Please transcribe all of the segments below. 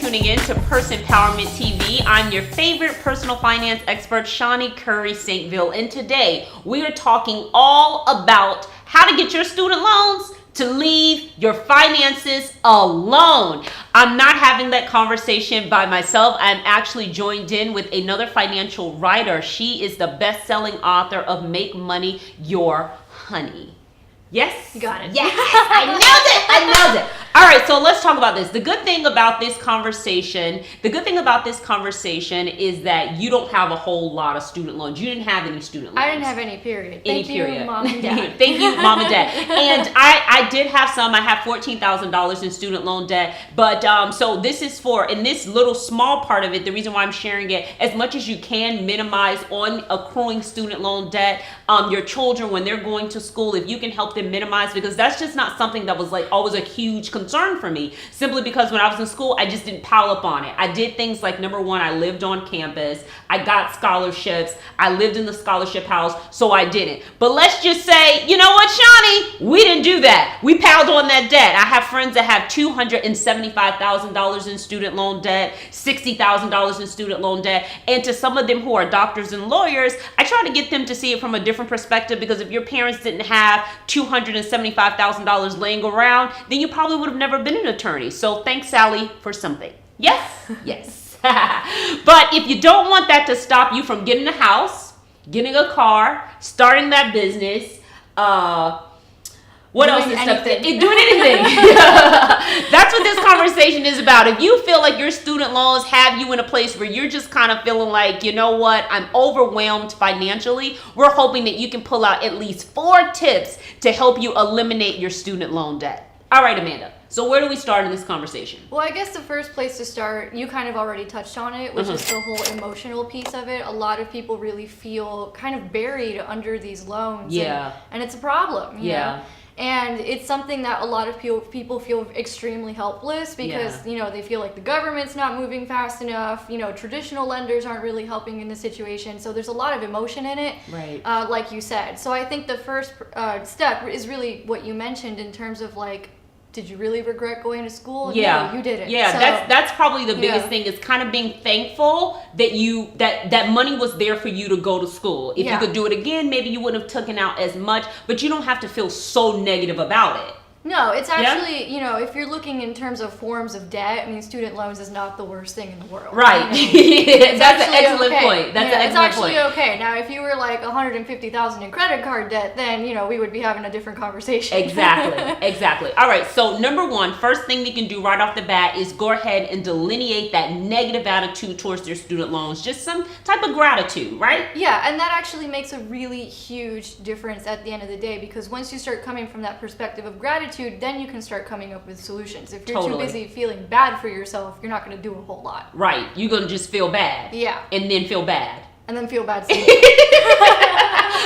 tuning in to Purse Empowerment TV. I'm your favorite personal finance expert, Shawnee Curry Saintville, and today we are talking all about how to get your student loans to leave your finances alone. I'm not having that conversation by myself. I'm actually joined in with another financial writer. She is the best-selling author of Make Money Your Honey. Yes? You got it. Yes, I nailed it. All right, so let's talk about this. The good thing about this conversation is that you don't have a whole lot of student loans. You didn't have any student loans. I didn't have any, period. Thank you, Mom and Dad. Thank you, Mom and Dad. And I did have some. I have $14,000 in student loan debt. But so this is for, in this little small part of it, the reason why I'm sharing it, as much as you can minimize on accruing student loan debt, your children, when they're going to school, if you can help them minimize, because that's just not something that was like always a huge concern for me, simply because when I was in school, I just didn't pile up on it. I did things like, number one, I lived on campus, I got scholarships, I lived in the scholarship house, so I didn't. But let's just say, you know what, Shawnee, we didn't do that. We piled on that debt. I have friends that have $275,000 in student loan debt, $60,000 in student loan debt, and to some of them who are doctors and lawyers, I try to get them to see it from a different perspective, because if your parents didn't have $275,000 laying around, then you probably would have never been an attorney. So thanks, Sally, for something. Yes? Yes. But if you don't want that to stop you from getting a house, getting a car, starting that business, what else is stuff that doing anything? That's what this conversation is about. If you feel like your student loans have you in a place where you're just kind of feeling like, you know what, I'm overwhelmed financially, we're hoping that you can pull out at least 4 tips to help you eliminate your student loan debt. All right, Amanda. So where do we start in this conversation? Well, I guess the first place to start, you kind of already touched on it, which is the whole emotional piece of it. A lot of people really feel kind of buried under these loans. Yeah. And it's a problem. You Yeah. know? And it's something that a lot of people feel extremely helpless because, you know, they feel like the government's not moving fast enough. You know, traditional lenders aren't really helping in the situation. So there's a lot of emotion in it, right? Like you said. So I think the first step is really what you mentioned in terms of like, did you really regret going to school? Yeah, no, you didn't. Yeah, so, that's probably the biggest thing, is kind of being thankful that that money was there for you to go to school. If you could do it again, maybe you wouldn't have taken out as much, but you don't have to feel so negative about it. No, it's actually, you know, if you're looking in terms of forms of debt, I mean, student loans is not the worst thing in the world. Right. You know? That's an excellent point. That's an excellent point. It's actually okay. Now, if you were like $150,000 in credit card debt, then, you know, we would be having a different conversation. Exactly. All right. So number one, first thing you can do right off the bat is go ahead and delineate that negative attitude towards your student loans. Just some type of gratitude, right? Yeah. And that actually makes a really huge difference at the end of the day, because once you start coming from that perspective of gratitude, then you can start coming up with solutions. If you're too busy feeling bad for yourself, you're not going to do a whole lot. Right. You're going to just feel bad. Yeah. And then feel bad. And then feel bad.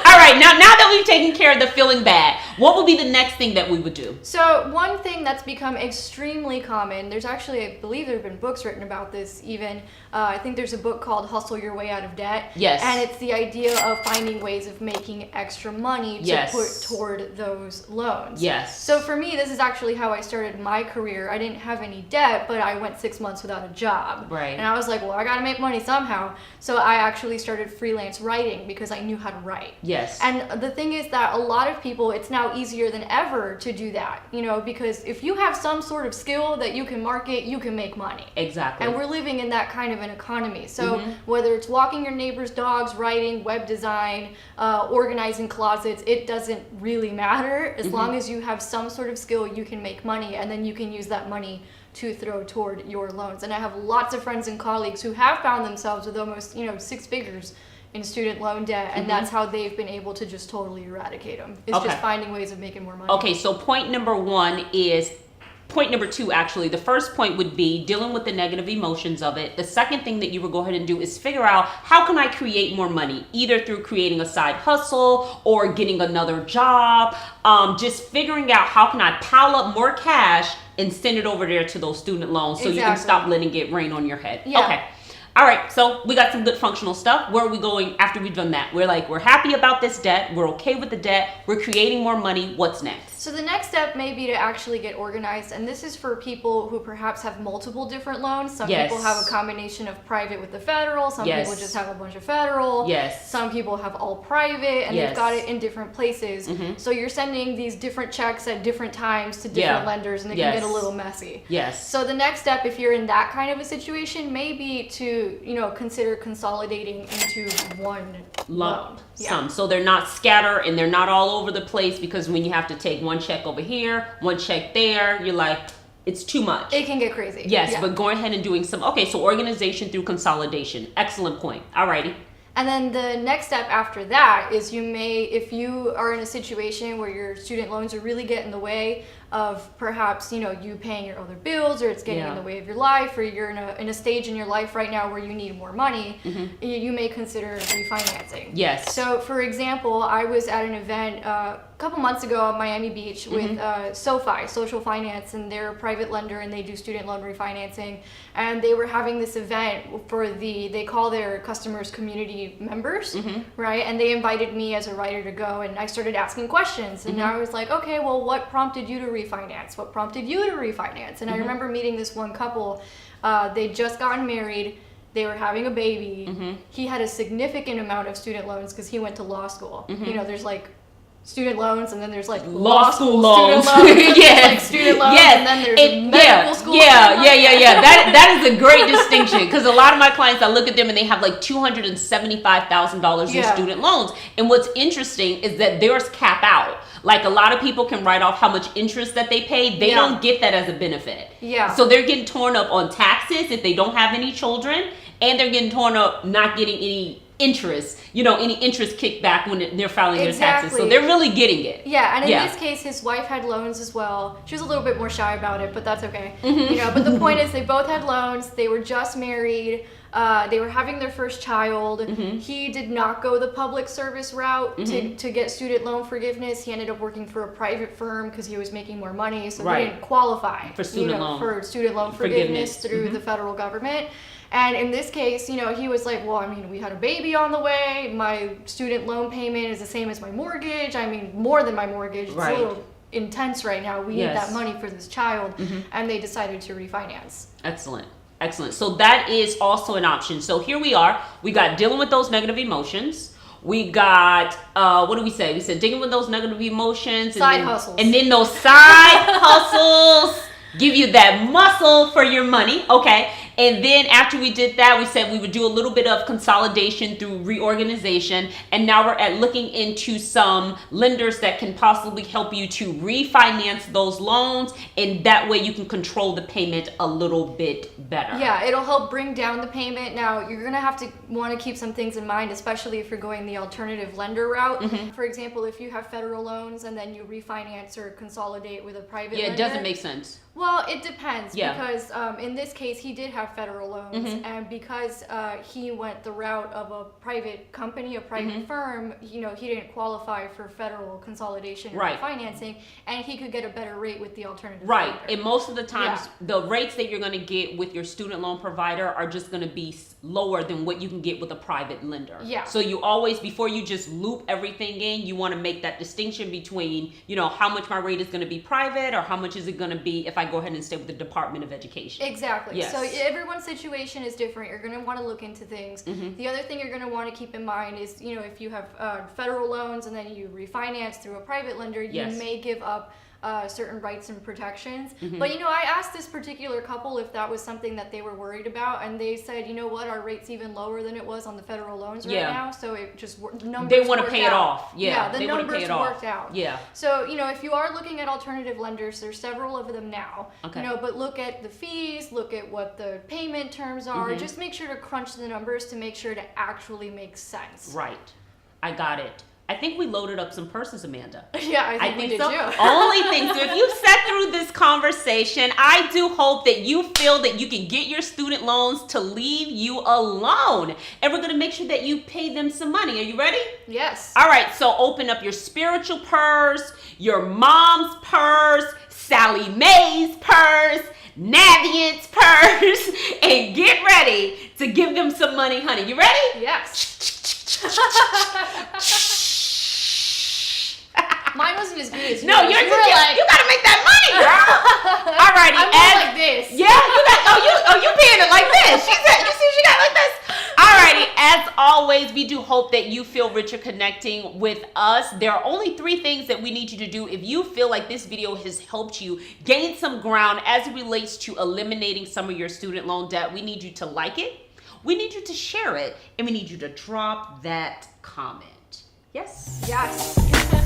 All right. Now that we've taken care of the feeling bad, what would be the next thing that we would do? So one thing that's become extremely common, there's actually, I believe there have been books written about this even. I think there's a book called Hustle Your Way Out of Debt. Yes. And it's the idea of finding ways of making extra money to put toward those loans. Yes. So for me, this is actually how I started my career. I didn't have any debt, but I went 6 months without a job. Right. And I was like, well, I got to make money somehow. So I actually started freelance writing because I knew how to write. Yes. And the thing is that a lot of people, it's now easier than ever to do that, you know, because if you have some sort of skill that you can market, you can make money. Exactly. And we're living in that kind of an economy. So whether it's walking your neighbor's dogs, writing, web design, organizing closets, it doesn't really matter. As long as you have some sort of skill, you can make money, and then you can use that money to throw toward your loans. And I have lots of friends and colleagues who have found themselves with almost, 6 figures in student loan debt, and that's how they've been able to just totally eradicate them. It's just finding ways of making more money. Okay, so point number 1 is, point number 2 actually, the first point would be dealing with the negative emotions of it. The second thing that you would go ahead and do is figure out, how can I create more money? Either through creating a side hustle or getting another job, just figuring out how can I pile up more cash and send it over there to those student loans so you can stop letting it rain on your head. Yeah. Okay. All right, so we got some good functional stuff. Where are we going after we've done that? We're like, we're happy about this debt. We're okay with the debt. We're creating more money. What's next? So the next step may be to actually get organized, and this is for people who perhaps have multiple different loans. Some Yes. people have a combination of private with the federal. Some Yes. people just have a bunch of federal. Yes. Some people have all private, and Yes. they've got it in different places. So you're sending these different checks at different times to different Yeah. lenders, and it Yes. can get a little messy. Yes. So the next step, if you're in that kind of a situation, may be to, consider consolidating into one loan. Some. So they're not scattered and they're not all over the place, because when you have to take one check over here, one check there, you're like, it's too much. It can get crazy. Yes, Yeah. but going ahead and doing some, okay, so organization through consolidation. Excellent point. Alrighty. And then the next step after that is if you are in a situation where your student loans are really getting in the way of perhaps, you paying your other bills, or it's getting in the way of your life, or you're in a stage in your life right now where you need more money, you may consider refinancing. Yes. So for example, I was at an event a couple months ago at Miami Beach with SoFi, Social Finance, and they're a private lender and they do student loan refinancing. And they were having this event for they call their customers community members, right? And they invited me as a writer to go, and I started asking questions. And I was like, okay, well, what prompted you to refinance? What prompted you to refinance? And I remember meeting this one couple. They'd just gotten married. They were having a baby. He had a significant amount of student loans because he went to law school. There's like student loans, and then there's like law school loans. Student loans. Yes. Like student loans, Yes. and then there's medical school. Yeah. That is a great distinction, because a lot of my clients, I look at them and they have like $275,000 in student loans. And what's interesting is that theirs cap out. Like, a lot of people can write off how much interest that they pay. They don't get that as a benefit. Yeah. So they're getting torn up on taxes if they don't have any children, and they're getting torn up not getting any interest, any interest kickback when they're filing their taxes. So they're really getting it. Yeah, and in this case, his wife had loans as well. She was a little bit more shy about it, but that's okay. But the point is, they both had loans. They were just married. They were having their first child. He did not go the public service route to get student loan forgiveness. He ended up working for a private firm because he was making more money, so he didn't qualify for student loan forgiveness through the federal government. And in this case, he was like, well, we had a baby on the way. My student loan payment is the same as my mortgage. More than my mortgage. It's a little intense right now. We need that money for this child. And they decided to refinance. Excellent. So that is also an option. So here we are. We got dealing with those negative emotions. We got, what do we say? We said dealing with those negative emotions. Side hustles. And then those side hustles give you that muscle for your money. Okay. And then after we did that, we said we would do a little bit of consolidation through reorganization. And now we're at looking into some lenders that can possibly help you to refinance those loans. And that way you can control the payment a little bit better. Yeah, it'll help bring down the payment. Now, you're going to have to want to keep some things in mind, especially if you're going the alternative lender route. For example, if you have federal loans and then you refinance or consolidate with a private lender. Yeah, it doesn't make sense. Well, it depends because in this case, he did have federal loans, and because he went the route of a private company, a private firm, he didn't qualify for federal consolidation or financing, and he could get a better rate with the alternative. Right, and most of the times, the rates that you're going to get with your student loan provider are just going to be lower than what you can get with a private lender. Yeah. So you always, before you just loop everything in, you want to make that distinction between, how much my rate is going to be private or how much is it going to be if I go ahead and stay with the Department of Education. Exactly. Yes. So everyone's situation is different. You're going to want to look into things. The other thing you're going to want to keep in mind is, if you have federal loans and then you refinance through a private lender, you may give up certain rights and protections. But I asked this particular couple if that was something that they were worried about, and they said, you know what, our rate's even lower than it was on the federal loans right now. So it just the numbers they want to worked pay out. it off. Yeah, the they numbers worked out. Yeah. So if you are looking at alternative lenders, there's several of them now. Okay. But look at the fees, look at what the payment terms are. Just make sure to crunch the numbers to make sure to actually make sense. Right. I got it. I think we loaded up some purses, Amanda. Yeah, I think we did so. too. Only thing. So if you sat through this conversation, I do hope that you feel that you can get your student loans to leave you alone. And we're going to make sure that you pay them some money. Are you ready? Yes. All right. So open up your spiritual purse, your mom's purse, Sally Mae's purse. Navient's purse and get ready to give them some money, honey. You ready? Yes. Mine wasn't as good as yours. No, yours is like, you gotta make that money, girl. Alrighty, I'm more like this. Yeah, you got. You paying it like this. She said, you see, she got like this. Alrighty, as always, we do hope that you feel richer connecting with us. There are only 3 things that we need you to do if you feel like this video has helped you gain some ground as it relates to eliminating some of your student loan debt. We need you to like it, we need you to share it, and we need you to drop that comment. Yes? Yes.